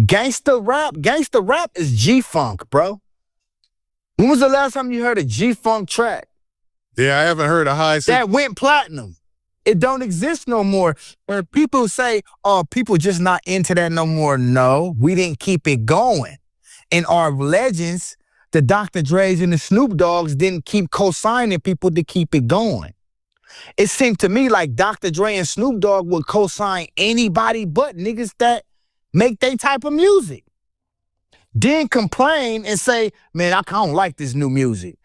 Gangsta rap is G-Funk, bro. When was the last time you heard a G-Funk track Yeah, I haven't heard a high. that went platinum? It don't exist no more. When people say, oh, people just not into that no more. No, we didn't keep it going. And our legends, the Dr. Dre's and the Snoop Doggs, didn't keep co-signing people to keep it going. It seemed to me like Dr. Dre and Snoop Dogg would co-sign anybody but niggas that make their type of music. Then complain and say, man, I don't like this new music.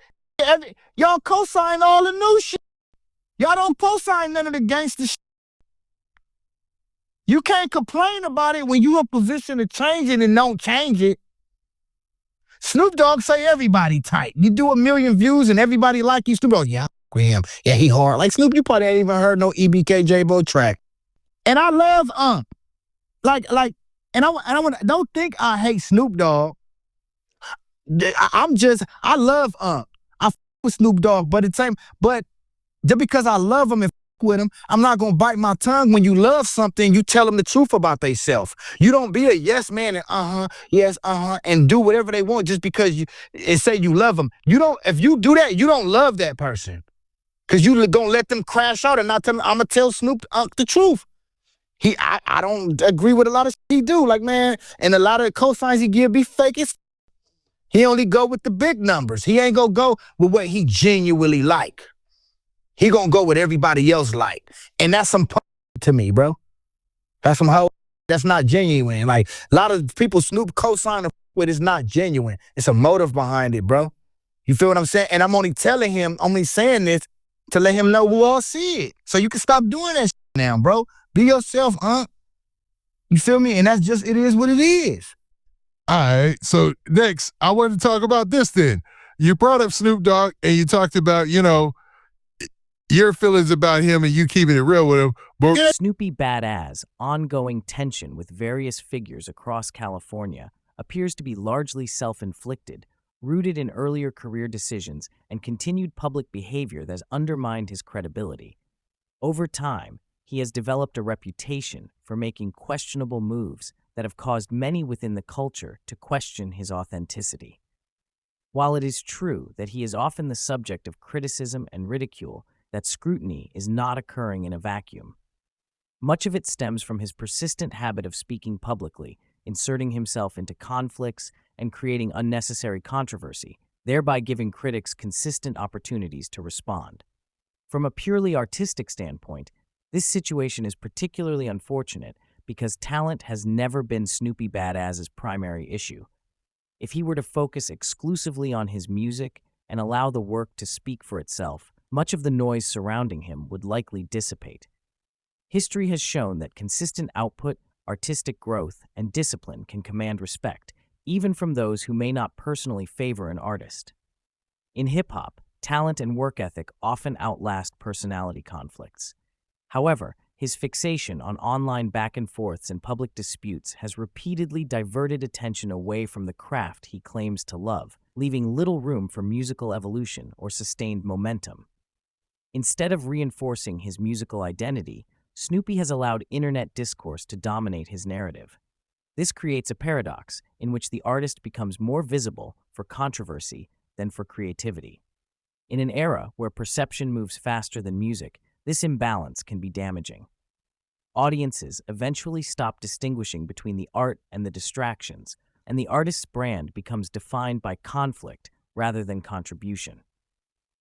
Y'all co-sign all the new shit. Y'all don't co-sign none of the gangster shit. You can't complain about it when you in position to change it and don't change it. Snoop Dogg say everybody tight. You do 1 million views and everybody like you. Snoop Dogg, yeah, him. Yeah, he hard. Like Snoop, you probably ain't even heard no EBK Jaaybo track. And I love don't think I hate Snoop Dogg. I love I f with Snoop Dogg, but just because I love him and f with him, I'm not gonna bite my tongue. When you love something, you tell them the truth about themselves. You don't be a yes man and yes, and do whatever they want just because and say you love them. You don't. If you do that, you don't love that person, cause you gonna let them crash out and not tell them. I'm gonna tell Snoop the truth. I don't agree with a lot of shit he do. Like, man, and a lot of the cosigns he give be fake as. He only go with the big numbers. He ain't gonna go with what he genuinely like. He gonna go with everybody else like. And that's some to me, bro. That's some hoe. That's not genuine. Like, a lot of people Snoop co-sign with is not genuine. It's a motive behind it, bro. You feel what I'm saying? And I'm only saying this to let him know who all see it. So you can stop doing that shit now, bro. Be yourself, You feel me? And that's just, it is what it is. All right, so next, I want to talk about this then. You brought up Snoop Dogg and you talked about, your feelings about him and you keeping it real with him. But Snoopy Bad Azz, ongoing tension with various figures across California, appears to be largely self-inflicted, rooted in earlier career decisions and continued public behavior that has undermined his credibility. Over time, he has developed a reputation for making questionable moves that have caused many within the culture to question his authenticity. While it is true that he is often the subject of criticism and ridicule, that scrutiny is not occurring in a vacuum. Much of it stems from his persistent habit of speaking publicly, inserting himself into conflicts, and creating unnecessary controversy, thereby giving critics consistent opportunities to respond. From a purely artistic standpoint, this situation is particularly unfortunate because talent has never been Snoopy Bad Azz's primary issue. If he were to focus exclusively on his music and allow the work to speak for itself, much of the noise surrounding him would likely dissipate. History has shown that consistent output, artistic growth, and discipline can command respect, even from those who may not personally favor an artist. In hip-hop, talent and work ethic often outlast personality conflicts. However, his fixation on online back-and-forths and public disputes has repeatedly diverted attention away from the craft he claims to love, leaving little room for musical evolution or sustained momentum. Instead of reinforcing his musical identity, Snoopy has allowed internet discourse to dominate his narrative. This creates a paradox in which the artist becomes more visible for controversy than for creativity. In an era where perception moves faster than music, this imbalance can be damaging. Audiences eventually stop distinguishing between the art and the distractions, and the artist's brand becomes defined by conflict rather than contribution.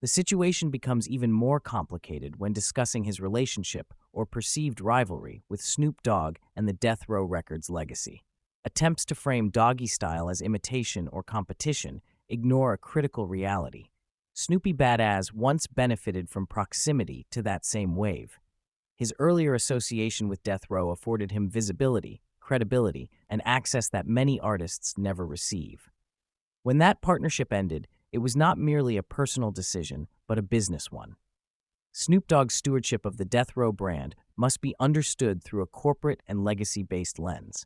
The situation becomes even more complicated when discussing his relationship or perceived rivalry with Snoop Dogg and the Death Row Records legacy. Attempts to frame Doggy Style as imitation or competition ignore a critical reality. Snoopy Bad Azz once benefited from proximity to that same wave. His earlier association with Death Row afforded him visibility, credibility, and access that many artists never receive. When that partnership ended, it was not merely a personal decision, but a business one. Snoop Dogg's stewardship of the Death Row brand must be understood through a corporate and legacy-based lens.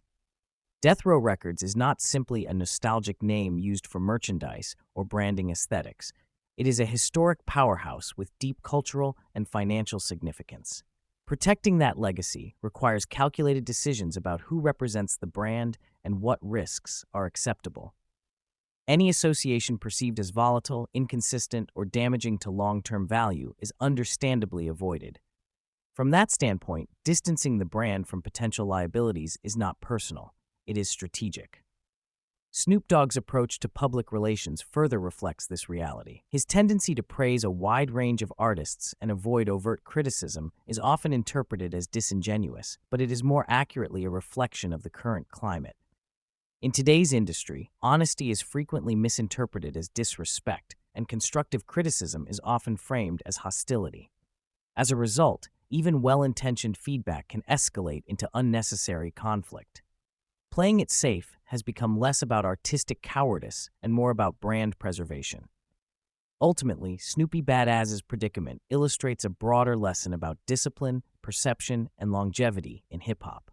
Death Row Records is not simply a nostalgic name used for merchandise or branding aesthetics. It is a historic powerhouse with deep cultural and financial significance. Protecting that legacy requires calculated decisions about who represents the brand and what risks are acceptable. Any association perceived as volatile, inconsistent, or damaging to long-term value is understandably avoided. From that standpoint, distancing the brand from potential liabilities is not personal, it is strategic. Snoop Dogg's approach to public relations further reflects this reality. His tendency to praise a wide range of artists and avoid overt criticism is often interpreted as disingenuous, but it is more accurately a reflection of the current climate. In today's industry, honesty is frequently misinterpreted as disrespect, and constructive criticism is often framed as hostility. As a result, even well-intentioned feedback can escalate into unnecessary conflict. Playing it safe has become less about artistic cowardice and more about brand preservation. Ultimately, Snoopy Bad Azz's predicament illustrates a broader lesson about discipline, perception, and longevity in hip-hop.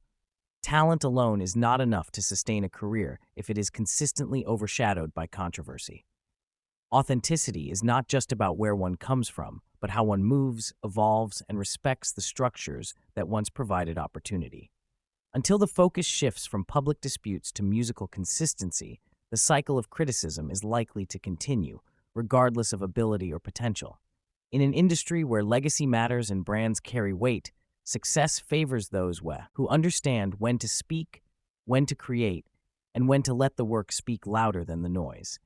Talent alone is not enough to sustain a career if it is consistently overshadowed by controversy. Authenticity is not just about where one comes from, but how one moves, evolves, and respects the structures that once provided opportunity. Until the focus shifts from public disputes to musical consistency, the cycle of criticism is likely to continue, regardless of ability or potential. In an industry where legacy matters and brands carry weight, success favors those who understand when to speak, when to create, and when to let the work speak louder than the noise.